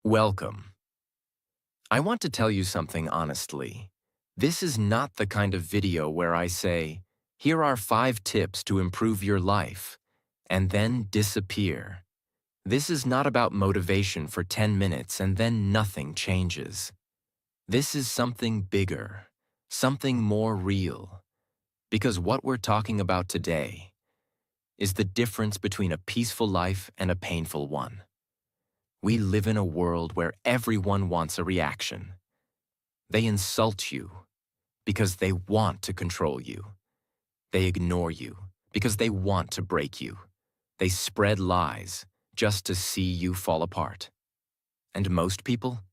Welcome. I want to tell you something honestly. This is not the kind of video where I say, here are 5 tips to improve your life, and then disappear. This is not about motivation for 10 minutes and then nothing changes. This is something bigger, something more real. Because what we're talking about today is the difference between a peaceful life and a painful one. We live in a world where everyone wants a reaction. They insult you because they want to control you. They ignore you because they want to break you. They spread lies just to see you fall apart. And most people?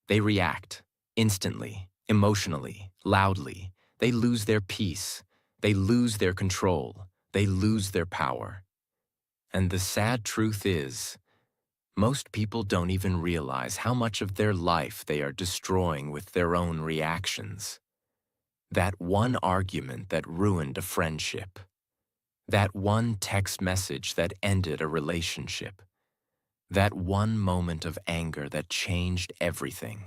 They react instantly, emotionally, loudly. They lose their peace. They lose their control. They lose their power. And the sad truth is, most people don't even realize how much of their life they are destroying with their own reactions. That one argument that ruined a friendship. That one text message that ended a relationship. That one moment of anger that changed everything.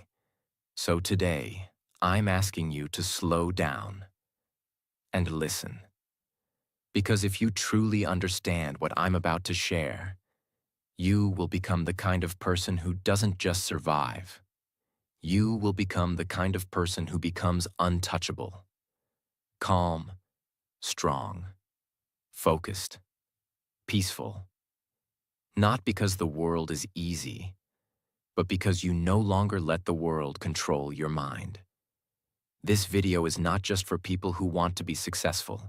So today, I'm asking you to slow down and listen. Because if you truly understand what I'm about to share, you will become the kind of person who doesn't just survive. You will become the kind of person who becomes untouchable. Calm, strong, focused, peaceful. Not because the world is easy, but because you no longer let the world control your mind. This video is not just for people who want to be successful.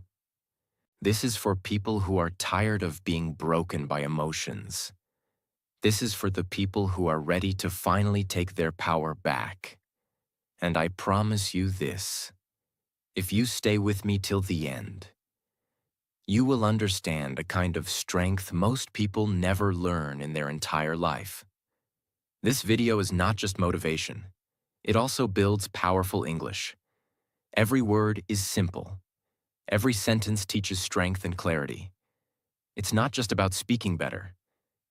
This is for people who are tired of being broken by emotions. This is for the people who are ready to finally take their power back. And I promise you this, if you stay with me till the end, you will understand a kind of strength most people never learn in their entire life. This video is not just motivation. It also builds powerful English. Every word is simple. Every sentence teaches strength and clarity. It's not just about speaking better.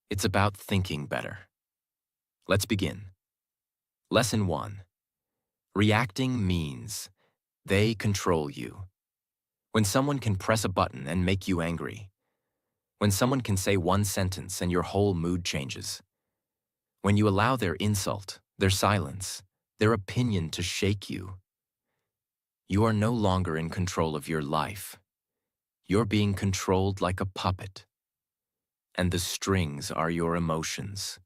It's about thinking better. Let's begin. Lesson 1. Reacting means they control you. When someone can press a button and make you angry. When someone can say one sentence and your whole mood changes. When you allow their insult, their silence, their opinion to shake you. You are no longer in control of your life. You're being controlled like a puppet. And the strings are your emotions.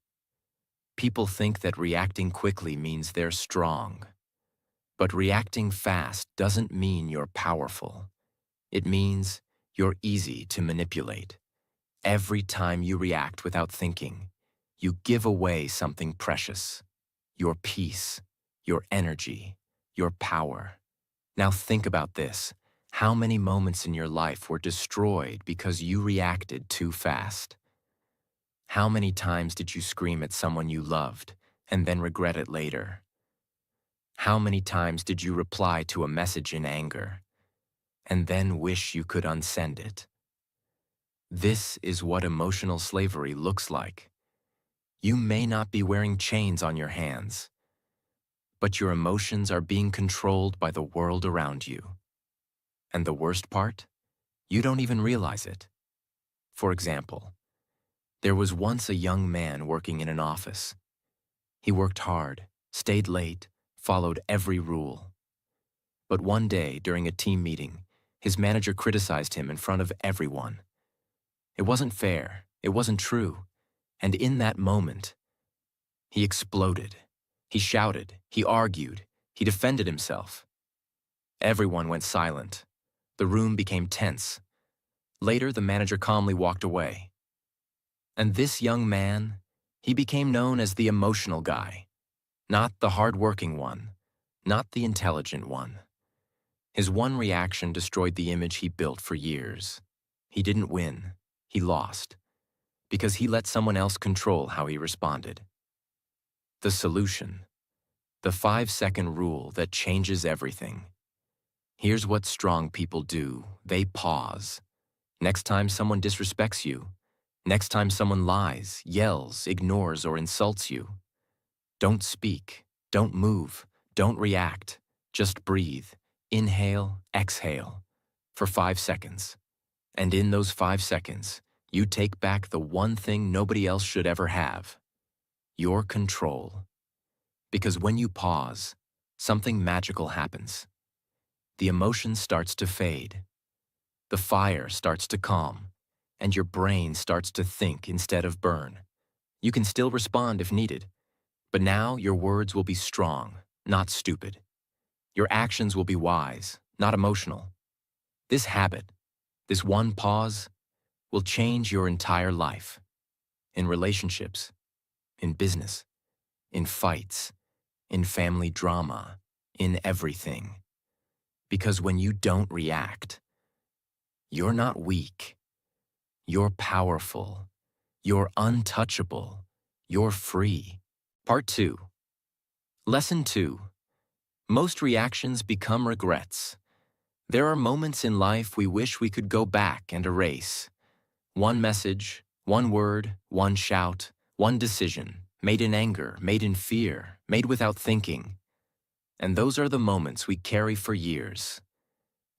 People think that reacting quickly means they're strong. But reacting fast doesn't mean you're powerful. It means you're easy to manipulate. Every time you react without thinking, you give away something precious. Your peace, your energy, your power. Now think about this. How many moments in your life were destroyed because you reacted too fast? How many times did you scream at someone you loved and then regret it later? How many times did you reply to a message in anger and then wish you could unsend it? This is what emotional slavery looks like. You may not be wearing chains on your hands, but your emotions are being controlled by the world around you. And the worst part? You don't even realize it. For example, there was once a young man working in an office. He worked hard, stayed late, followed every rule. But one day, during a team meeting, his manager criticized him in front of everyone. It wasn't fair, it wasn't true, and in that moment, he exploded. He shouted, he argued, he defended himself. Everyone went silent. The room became tense. Later, the manager calmly walked away. And this young man, he became known as the emotional guy, not the hard-working one, not the intelligent one. His one reaction destroyed the image he built for years. He didn't win, he lost, because he let someone else control how he responded. The solution, the 5-second rule that changes everything. Here's what strong people do. They pause. Next time someone disrespects you, next time someone lies, yells, ignores, or insults you, Don't speak, don't move, don't react. Just breathe. Inhale, exhale for 5 seconds. And in those 5 seconds, you take back the one thing nobody else should ever have: your control. Because when you pause, something magical happens. The emotion starts to fade. The fire starts to calm, and your brain starts to think instead of burn. You can still respond if needed, but now your words will be strong, not stupid. Your actions will be wise, not emotional. This habit, this one pause, will change your entire life. In relationships, in business, in fights, in family drama, in everything. Because when you don't react, you're not weak. You're powerful. You're untouchable. You're free. Part 2. Lesson 2. Most reactions become regrets. There are moments in life we wish we could go back and erase. One message, one word, one shout, one decision, made in anger, made in fear, made without thinking. And those are the moments we carry for years.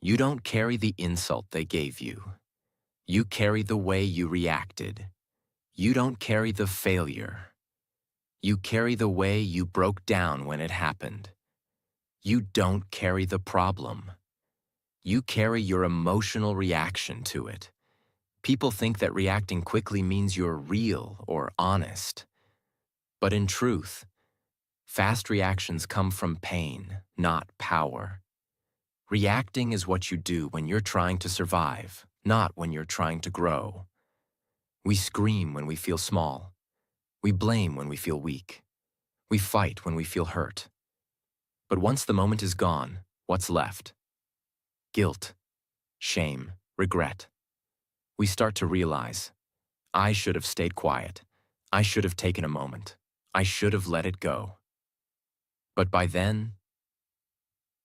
You don't carry the insult they gave you. You carry the way you reacted. You don't carry the failure. You carry the way you broke down when it happened. You don't carry the problem. You carry your emotional reaction to it. People think that reacting quickly means you're real or honest. But in truth, fast reactions come from pain, not power. Reacting is what you do when you're trying to survive, not when you're trying to grow. We scream when we feel small. We blame when we feel weak. We fight when we feel hurt. But once the moment is gone, what's left? Guilt, shame, regret. We start to realize, I should have stayed quiet. I should have taken a moment. I should have let it go. But by then,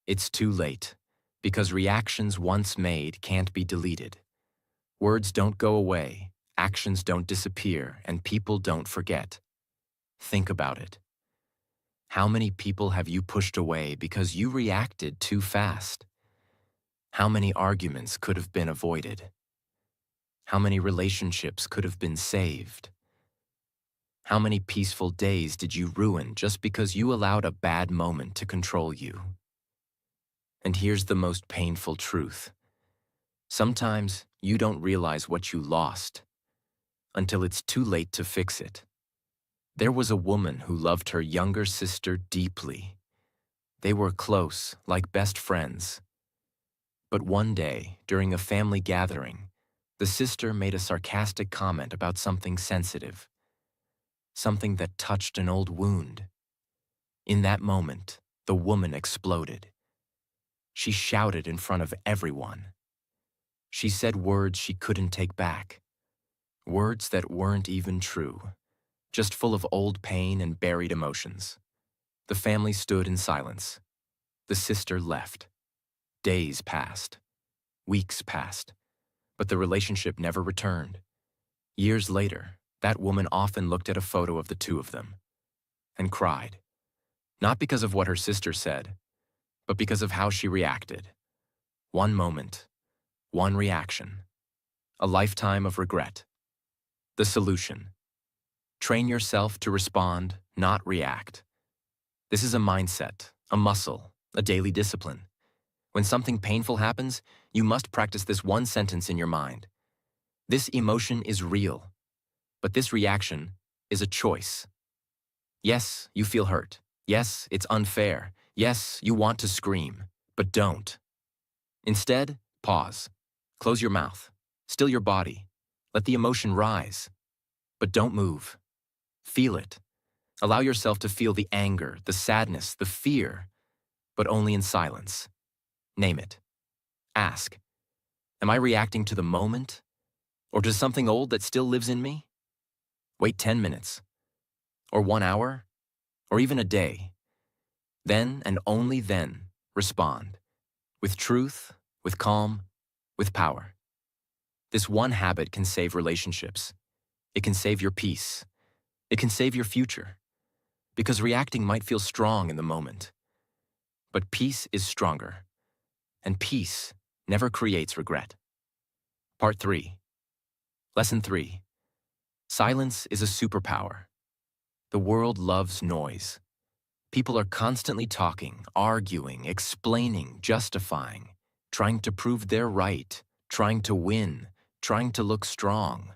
it's too late, because reactions once made can't be deleted. Words don't go away, actions don't disappear, and people don't forget. Think about it. How many people have you pushed away because you reacted too fast? How many arguments could have been avoided? How many relationships could have been saved? How many peaceful days did you ruin just because you allowed a bad moment to control you? And here's the most painful truth. Sometimes you don't realize what you lost until it's too late to fix it. There was a woman who loved her younger sister deeply. They were close, like best friends. But one day, during a family gathering, the sister made a sarcastic comment about something sensitive, something that touched an old wound. In that moment, the woman exploded. She shouted in front of everyone. She said words she couldn't take back, words that weren't even true, just full of old pain and buried emotions. The family stood in silence. The sister left. Days passed. Weeks passed. But the relationship never returned. Years later, that woman often looked at a photo of the two of them and cried. Not because of what her sister said, but because of how she reacted. One moment, one reaction, a lifetime of regret. The solution: train yourself to respond, not react. This is a mindset, a muscle, a daily discipline. When something painful happens, you must practice this one sentence in your mind. This emotion is real, but this reaction is a choice. Yes, you feel hurt. Yes, it's unfair. Yes, you want to scream, but don't. Instead, pause. Close your mouth. Still your body. Let the emotion rise. But don't move. Feel it. Allow yourself to feel the anger, the sadness, the fear, but only in silence. Name it. Ask, am I reacting to the moment or to something old that still lives in me? Wait 10 minutes, or 1 hour, or even a day. Then and only then respond. With truth, with calm, with power. This one habit can save relationships. It can save your peace. It can save your future. because reacting might feel strong in the moment. But peace is stronger, and peace never creates regret. Part 3. Lesson 3. Silence is a superpower. The world loves noise. People are constantly talking, arguing, explaining, justifying, trying to prove they're right, trying to win, trying to look strong.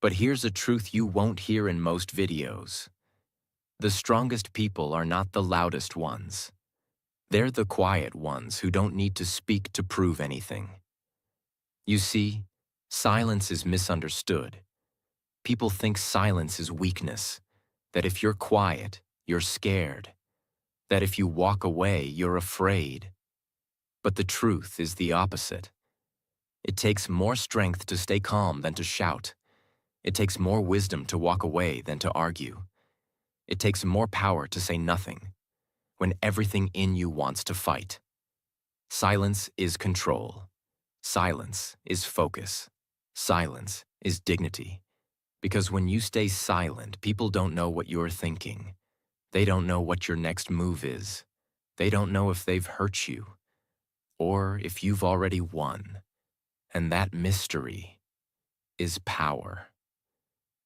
But here's a truth you won't hear in most videos. The strongest people are not the loudest ones. They're the quiet ones who don't need to speak to prove anything. You see, silence is misunderstood. People think silence is weakness, that if you're quiet, you're scared, that if you walk away, you're afraid. But the truth is the opposite. It takes more strength to stay calm than to shout. It takes more wisdom to walk away than to argue. It takes more power to say nothing when everything in you wants to fight. Silence is control. Silence is focus. Silence is dignity. Because when you stay silent, people don't know what you're thinking. They don't know what your next move is. They don't know if they've hurt you or if you've already won. And that mystery is power.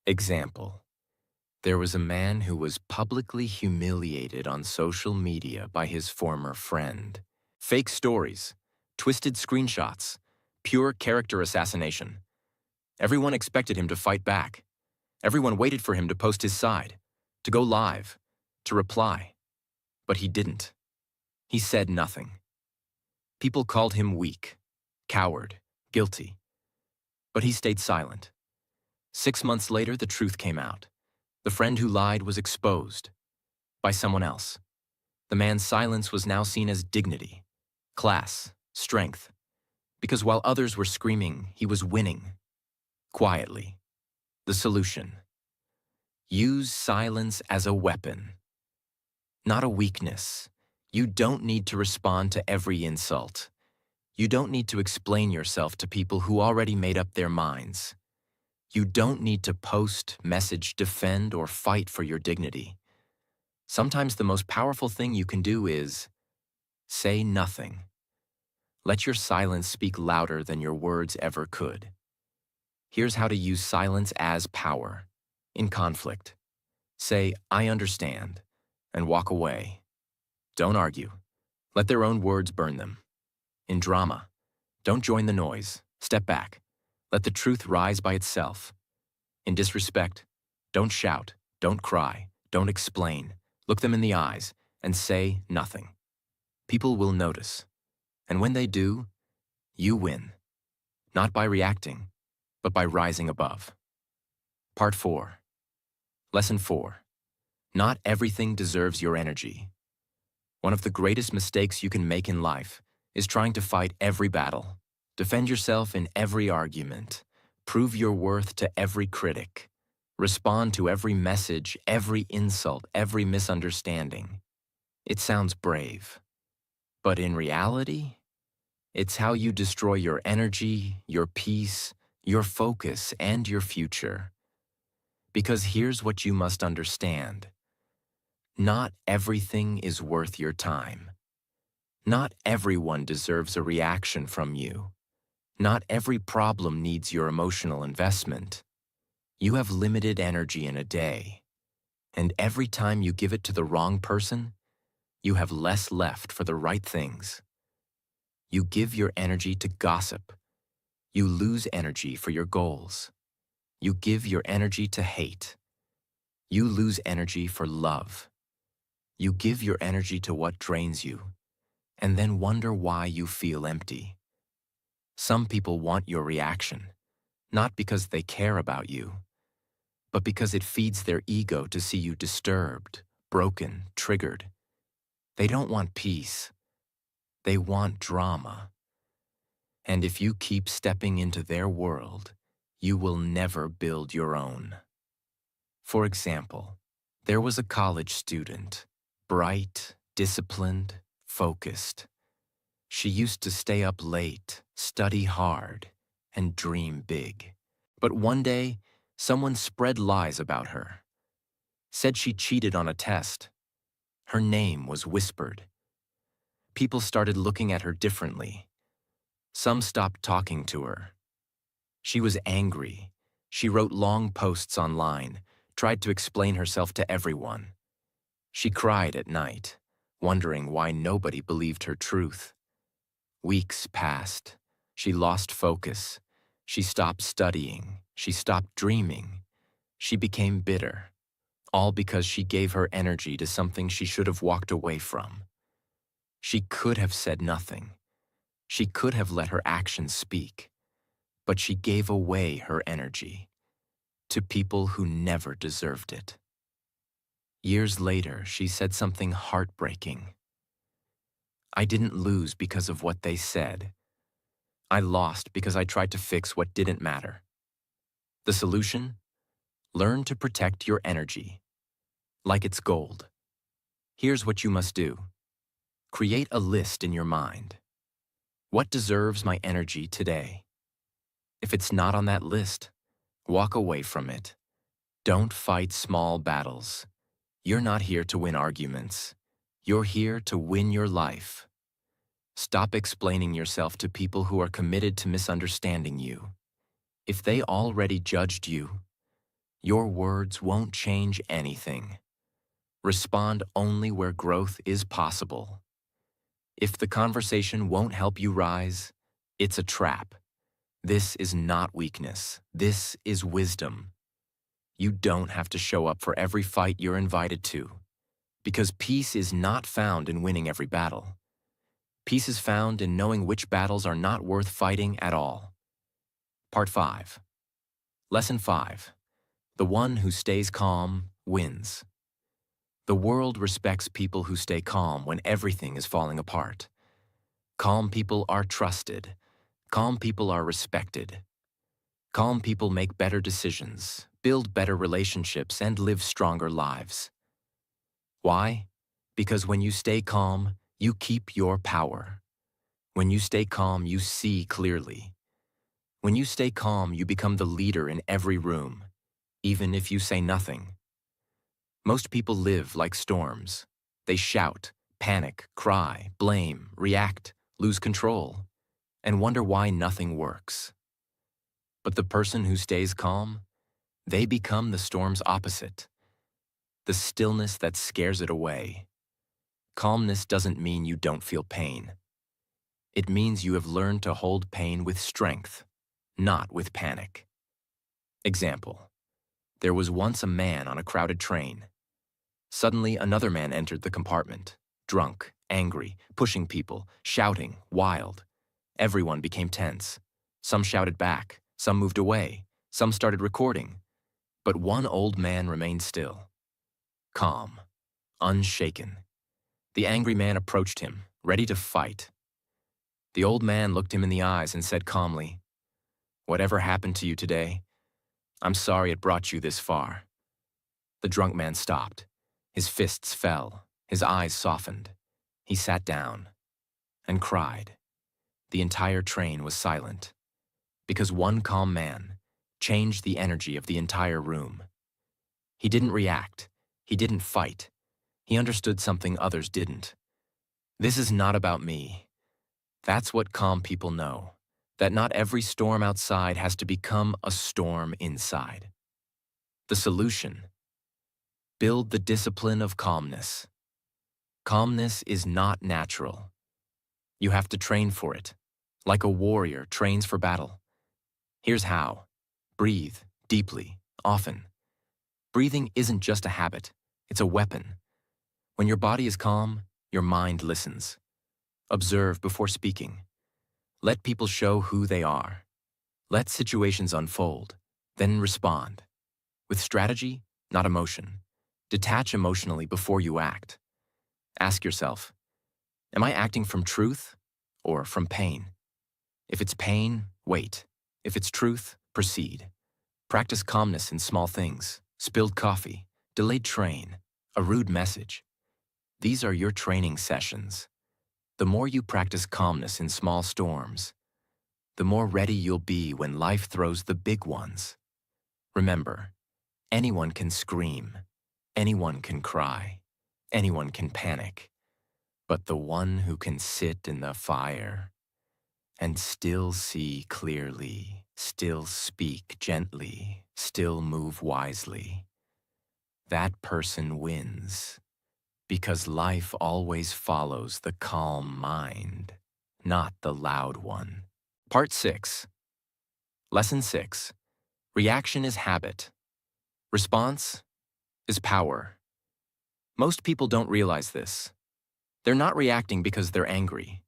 Example. There was a man who was publicly humiliated on social media by his former friend. Fake stories, twisted screenshots, pure character assassination. Everyone expected him to fight back. Everyone waited for him to post his side, to go live, to reply. But he didn't. He said nothing. People called him weak, coward, guilty. But he stayed silent. 6 months later, the truth came out. The friend who lied was exposed by someone else. The man's silence was now seen as dignity, class, strength. Because while others were screaming, he was winning. Quietly. The solution. Use silence as a weapon. Not a weakness. You don't need to respond to every insult. You don't need to explain yourself to people who already made up their minds. You don't need to post, message, defend, or fight for your dignity. Sometimes the most powerful thing you can do is say nothing. Let your silence speak louder than your words ever could. Here's how to use silence as power. In conflict, say, "I understand," and walk away. Don't argue. Let their own words burn them. In drama, don't join the noise. Step back. Let the truth rise by itself. In disrespect, don't shout, don't cry, don't explain. Look them in the eyes and say nothing. People will notice. And when they do, you win. Not by reacting, but by rising above. Part 4. Lesson 4. Not everything deserves your energy. One of the greatest mistakes you can make in life is trying to fight every battle. Defend yourself in every argument. Prove your worth to every critic. Respond to every message, every insult, every misunderstanding. It sounds brave. But in reality, it's how you destroy your energy, your peace, your focus, and your future. Because here's what you must understand. Not everything is worth your time. Not everyone deserves a reaction from you. Not every problem needs your emotional investment. You have limited energy in a day, and every time you give it to the wrong person, you have less left for the right things. You give your energy to gossip. You lose energy for your goals. You give your energy to hate. You lose energy for love. You give your energy to what drains you, and then wonder why you feel empty. Some people want your reaction, not because they care about you, but because it feeds their ego to see you disturbed, broken, triggered. They don't want peace. They want drama. And if you keep stepping into their world, you will never build your own. For example, there was a college student, bright, disciplined, focused. She used to stay up late, study hard, and dream big. But one day, someone spread lies about her. said she cheated on a test. Her name was whispered. People started looking at her differently. Some stopped talking to her. She was angry. She wrote long posts online, tried to explain herself to everyone. She cried at night, wondering why nobody believed her truth. Weeks passed. She lost focus. She stopped studying. She stopped dreaming. She became bitter, all because she gave her energy to something she should have walked away from. She could have said nothing. She could have let her actions speak. But she gave away her energy to people who never deserved it. Years later, she said something heartbreaking. I didn't lose because of what they said. I lost because I tried to fix what didn't matter. The solution? Learn to protect your energy, like it's gold. Here's what you must do. Create a list in your mind. What deserves my energy today? If it's not on that list, walk away from it. Don't fight small battles. You're not here to win arguments. You're here to win your life. Stop explaining yourself to people who are committed to misunderstanding you. If they already judged you, your words won't change anything. Respond only where growth is possible. If the conversation won't help you rise, it's a trap. This is not weakness. This is wisdom. You don't have to show up for every fight you're invited to, because peace is not found in winning every battle. Peace is found in knowing which battles are not worth fighting at all. Part 5. Lesson 5. The one who stays calm wins. The world respects people who stay calm when everything is falling apart. Calm people are trusted. Calm people are respected. Calm people make better decisions, build better relationships, and live stronger lives. Why? Because when you stay calm, you keep your power. When you stay calm, you see clearly. When you stay calm, you become the leader in every room, even if you say nothing. Most people live like storms. They shout, panic, cry, blame, react, lose control, and wonder why nothing works. But the person who stays calm, they become the storm's opposite. The stillness that scares it away. Calmness doesn't mean you don't feel pain. It means you have learned to hold pain with strength, not with panic. Example: there was once a man on a crowded train. Suddenly, another man entered the compartment, drunk, angry, pushing people, shouting, wild. Everyone became tense. Some shouted back, some moved away, some started recording. But one old man remained still, calm, unshaken. The angry man approached him, ready to fight. The old man looked him in the eyes and said calmly, "Whatever happened to you today, I'm sorry it brought you this far." The drunk man stopped. His fists fell. His eyes softened. He sat down and cried. The entire train was silent, because one calm man changed the energy of the entire room. He didn't react. He didn't fight. He understood something others didn't. This is not about me. That's what calm people know, that not every storm outside has to become a storm inside. The solution: build the discipline of calmness. Calmness is not natural. You have to train for it, like a warrior trains for battle. Here's how. Breathe deeply, often. Breathing isn't just a habit, it's a weapon. When your body is calm, your mind listens. Observe before speaking. Let people show who they are. Let situations unfold, then respond. With strategy, not emotion. Detach emotionally before you act. Ask yourself, am I acting from truth or from pain? If it's pain, wait. If it's truth, proceed. Practice calmness in small things. Spilled coffee, delayed train, a rude message. These are your training sessions. The more you practice calmness in small storms, the more ready you'll be when life throws the big ones. Remember, anyone can scream, Anyone can cry. Anyone can panic. But the one who can sit in the fire and still see clearly, still speak gently, still move wisely, that person wins. Because life always follows the calm mind, not the loud one. Part 6. Lesson 6. Reaction is habit. Response is power. Most people don't realize this. They're not reacting because they're angry.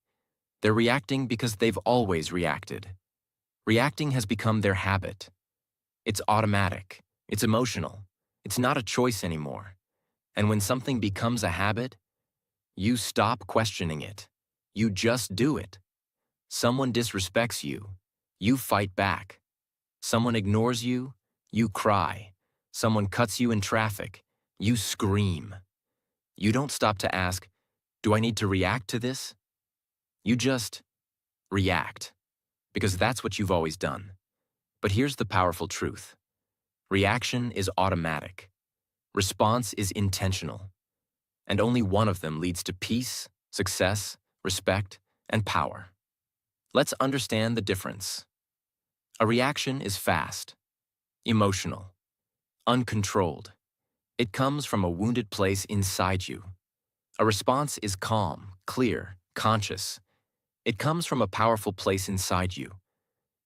They're reacting because they've always reacted. Reacting has become their habit. It's automatic. It's emotional. It's not a choice anymore. And when something becomes a habit, you stop questioning it. You just do it. Someone disrespects you. You fight back. Someone ignores you. You cry. Someone cuts you in traffic. You scream. You don't stop to ask, do I need to react to this? You just react, because that's what you've always done. But here's the powerful truth. Reaction is automatic. Response is intentional. And only one of them leads to peace, success, respect, and power. Let's understand the difference. A reaction is fast, emotional, uncontrolled. It comes from a wounded place inside you. A response is calm, clear, conscious. It comes from a powerful place inside you.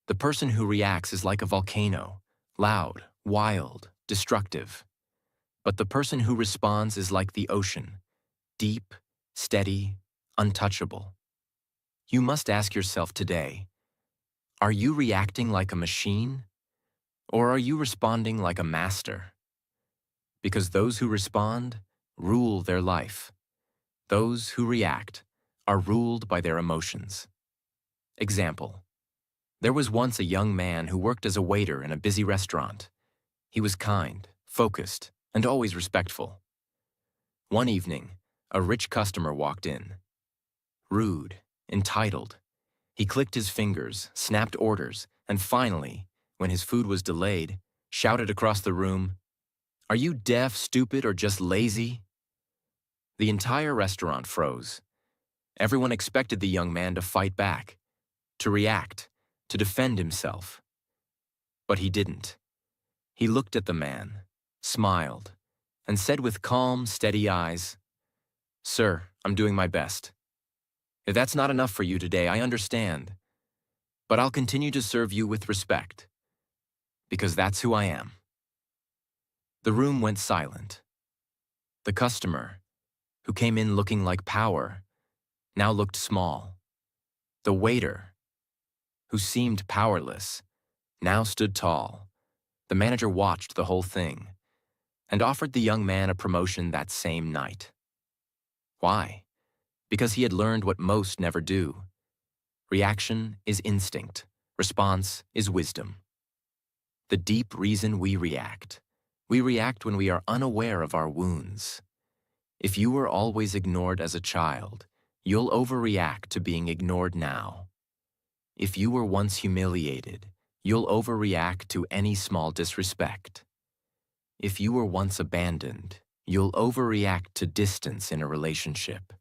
The person who reacts is like a volcano, loud, wild, destructive. But the person who responds is like the ocean, deep, steady, untouchable. You must ask yourself today, are you reacting like a machine, or are you responding like a master? Because those who respond rule their life. Those who react are ruled by their emotions. Example. There was once a young man who worked as a waiter in a busy restaurant. He was kind, focused, and always respectful. One evening, a rich customer walked in. Rude, entitled. He clicked his fingers, snapped orders, and finally, when his food was delayed, shouted across the room, "Are you deaf, stupid, or just lazy?" The entire restaurant froze. Everyone expected the young man to fight back, to react, to defend himself. But he didn't. He looked at the man, smiled, and said with calm, steady eyes, "Sir, I'm doing my best. If that's not enough for you today, I understand. But I'll continue to serve you with respect, because that's who I am." The room went silent. The customer, who came in looking like power, now looked small. The waiter, who seemed powerless, now stood tall. The manager watched the whole thing and offered the young man a promotion that same night. Why? Because he had learned what most never do. Reaction is instinct. Response is wisdom. The deep reason we react when we are unaware of our wounds. If you were always ignored as a child, you'll overreact to being ignored now. If you were once humiliated, you'll overreact to any small disrespect. If you were once abandoned, you'll overreact to distance in a relationship.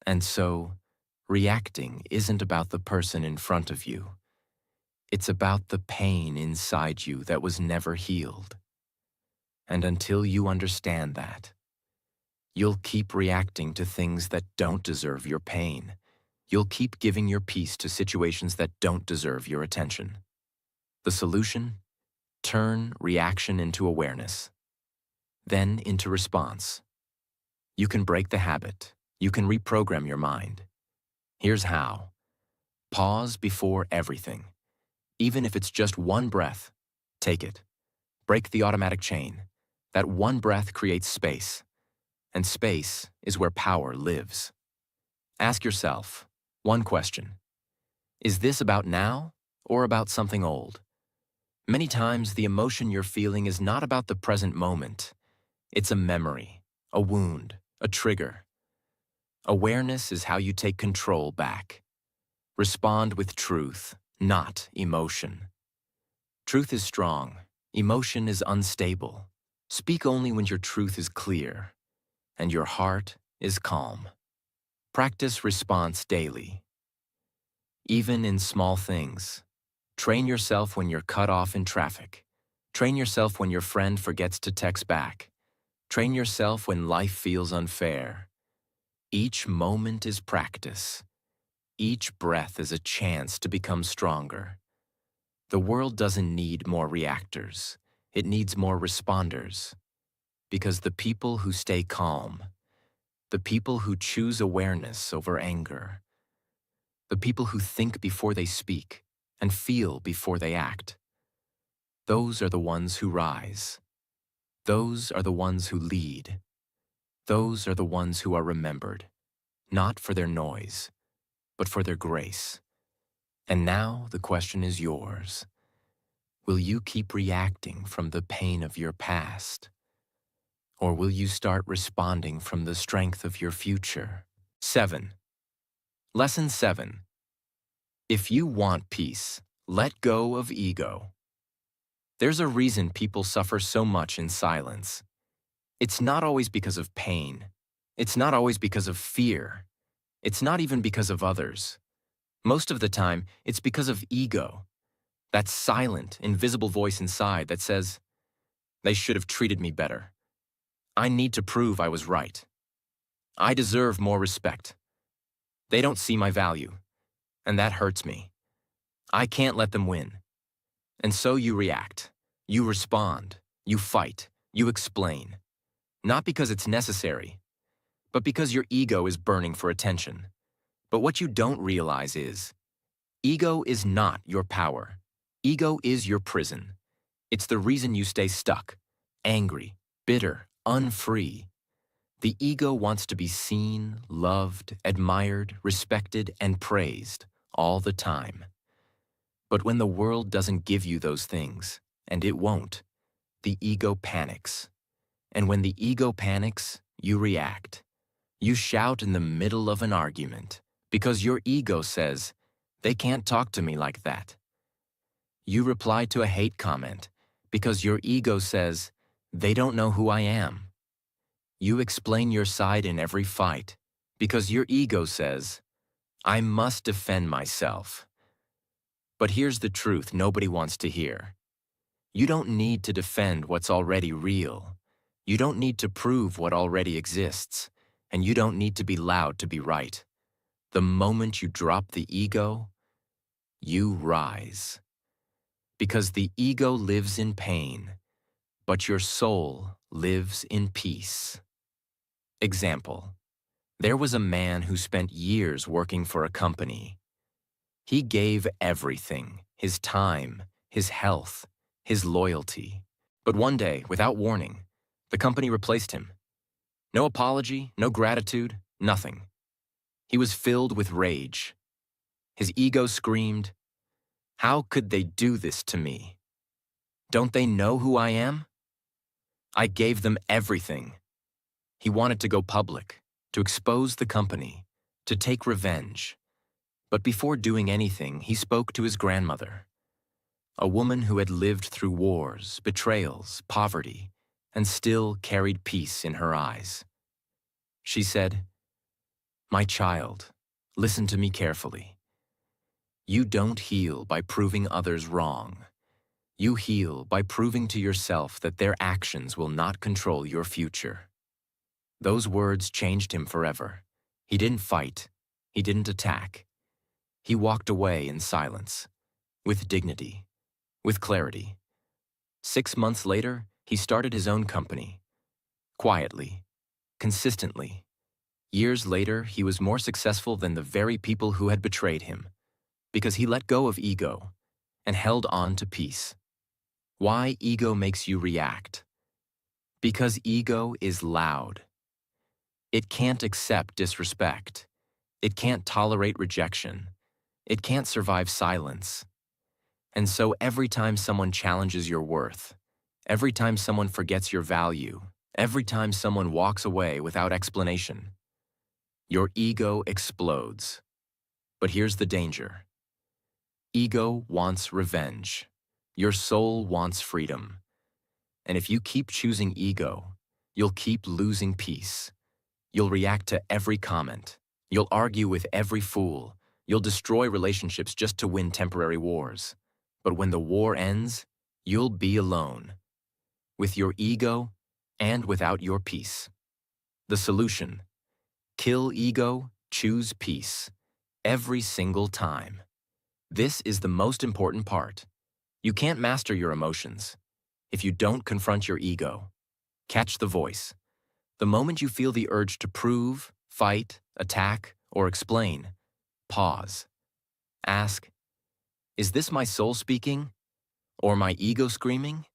And so, reacting isn't about the person in front of you. It's about the pain inside you that was never healed. And until you understand that, you'll keep reacting to things that don't deserve your pain. You'll keep giving your peace to situations that don't deserve your attention. The solution? Turn reaction into awareness, then into response. You can break the habit. You can reprogram your mind. Here's how. Pause before everything. Even if it's just one breath, take it. Break the automatic chain. That one breath creates space, and space is where power lives. Ask yourself one question. Is this about now or about something old? Many times, the emotion you're feeling is not about the present moment. It's a memory, a wound, a trigger. Awareness is how you take control back. Respond with truth, not emotion. Truth is strong. Emotion is unstable. Speak only when your truth is clear and your heart is calm. Practice response daily, even in small things. Train yourself when you're cut off in traffic. Train yourself when your friend forgets to text back. Train yourself when life feels unfair. Each moment is practice. Each breath is a chance to become stronger. The world doesn't need more reactors. It needs more responders. Because the people who stay calm, the people who choose awareness over anger, the people who think before they speak and feel before they act, those are the ones who rise. Those are the ones who lead. Those are the ones who are remembered, not for their noise, but for their grace. And now the question is yours. Will you keep reacting from the pain of your past? Or will you start responding from the strength of your future? 7. Lesson 7. If you want peace, let go of ego. There's a reason people suffer so much in silence. It's not always because of pain. It's not always because of fear. It's not even because of others. Most of the time, it's because of ego. That silent, invisible voice inside that says, they should have treated me better. I need to prove I was right. I deserve more respect. They don't see my value, and that hurts me. I can't let them win. And so you react, you respond, you fight, you explain. Not because it's necessary, but because your ego is burning for attention. But what you don't realize is, ego is not your power. Ego is your prison. It's the reason you stay stuck, angry, bitter, unfree. The ego wants to be seen, loved, admired, respected, and praised all the time. But when the world doesn't give you those things, and it won't, the ego panics. And when the ego panics, you react. You shout in the middle of an argument because your ego says, they can't talk to me like that. You reply to a hate comment because your ego says, they don't know who I am. You explain your side in every fight because your ego says, I must defend myself. But here's the truth nobody wants to hear. You don't need to defend what's already real. You don't need to prove what already exists. And you don't need to be loud to be right. The moment you drop the ego, you rise. Because the ego lives in pain, but your soul lives in peace. Example. There was a man who spent years working for a company. He gave everything, his time, his health, his loyalty. But one day, without warning, the company replaced him. No apology, no gratitude, nothing. He was filled with rage. His ego screamed, how could they do this to me? Don't they know who I am? I gave them everything. He wanted to go public, to expose the company, to take revenge. But before doing anything, he spoke to his grandmother, a woman who had lived through wars, betrayals, poverty, and still carried peace in her eyes. She said, my child, listen to me carefully. You don't heal by proving others wrong. You heal by proving to yourself that their actions will not control your future. Those words changed him forever. He didn't fight. He didn't attack. He walked away in silence, with dignity, with clarity. 6 months later, he started his own company. Quietly, consistently. Years later, he was more successful than the very people who had betrayed him, because he let go of ego and held on to peace. Why ego makes you react? Because ego is loud. It can't accept disrespect. It can't tolerate rejection. It can't survive silence. And so every time someone challenges your worth, every time someone forgets your value, every time someone walks away without explanation, your ego explodes. But here's the danger. Ego wants revenge. Your soul wants freedom. And if you keep choosing ego, you'll keep losing peace. You'll react to every comment. You'll argue with every fool. You'll destroy relationships just to win temporary wars. But when the war ends, you'll be alone, with your ego and without your peace. The solution: kill ego, choose peace. Every single time. This is the most important part. You can't master your emotions if you don't confront your ego. Catch the voice. The moment you feel the urge to prove, fight, attack, or explain, pause. Ask, is this my soul speaking? Or my ego screaming?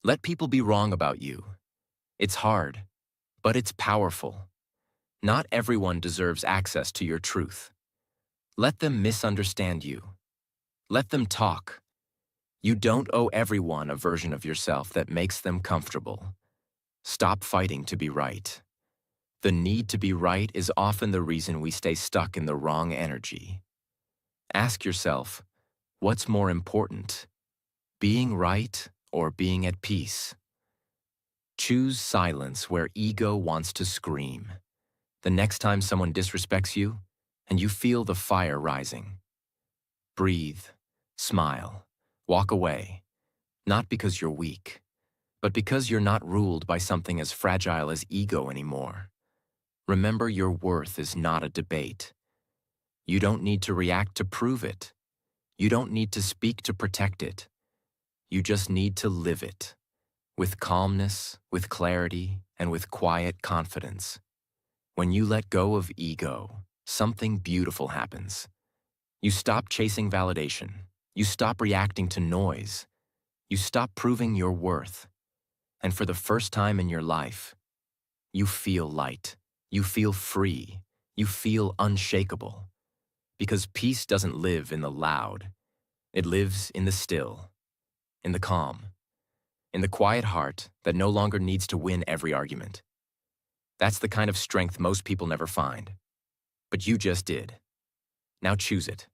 Let people be wrong about you. It's hard, but it's powerful. Not everyone deserves access to your truth. Let them misunderstand you. Let them talk. You don't owe everyone a version of yourself that makes them comfortable. Stop fighting to be right. The need to be right is often the reason we stay stuck in the wrong energy. Ask yourself, what's more important, being right or being at peace? Choose silence where ego wants to scream. The next time someone disrespects you and you feel the fire rising, breathe, smile, walk away, not because you're weak, but because you're not ruled by something as fragile as ego anymore. Remember, your worth is not a debate. You don't need to react to prove it. You don't need to speak to protect it. You just need to live it, with calmness, with clarity, and with quiet confidence. When you let go of ego, something beautiful happens. You stop chasing validation. You stop reacting to noise. You stop proving your worth. And for the first time in your life, you feel light. You feel free. You feel unshakable. Because peace doesn't live in the loud. It lives in the still, in the calm, in the quiet heart that no longer needs to win every argument. That's the kind of strength most people never find. But you just did. Now choose it.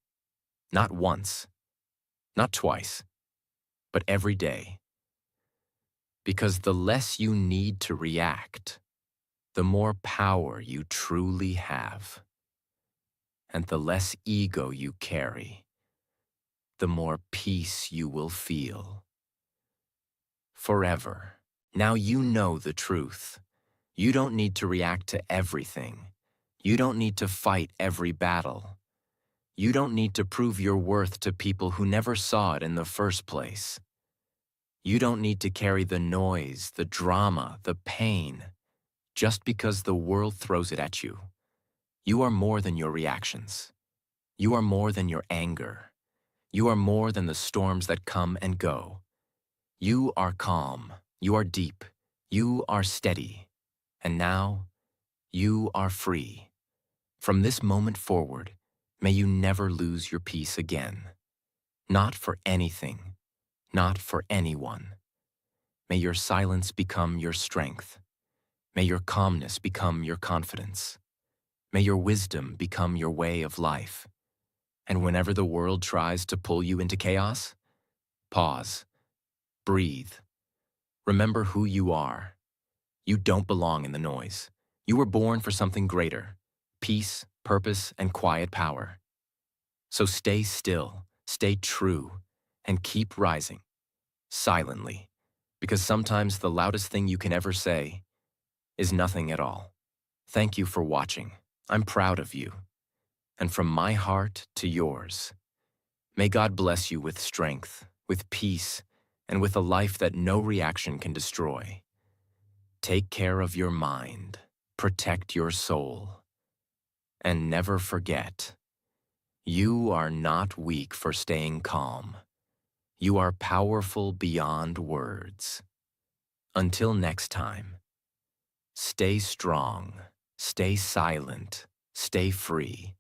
Not once, not twice, but every day. Because the less you need to react, the more power you truly have. And the less ego you carry, the more peace you will feel. Forever. Now you know the truth. You don't need to react to everything. You don't need to fight every battle. You don't need to prove your worth to people who never saw it in the first place. You don't need to carry the noise, the drama, the pain, just because the world throws it at you. You are more than your reactions. You are more than your anger. You are more than the storms that come and go. You are calm. You are deep. You are steady. And now, you are free. From this moment forward, may you never lose your peace again. Not for anything. Not for anyone. May your silence become your strength. May your calmness become your confidence. May your wisdom become your way of life. And whenever the world tries to pull you into chaos, pause, breathe. Remember who you are. You don't belong in the noise. You were born for something greater: peace, purpose, and quiet power. So stay still, stay true, and keep rising, silently, because sometimes the loudest thing you can ever say is nothing at all. Thank you for watching. I'm proud of you. And from my heart to yours, may God bless you with strength, with peace, and with a life that no reaction can destroy. Take care of your mind, protect your soul, and never forget, you are not weak for staying calm. You are powerful beyond words. Until next time, stay strong, stay silent, stay free,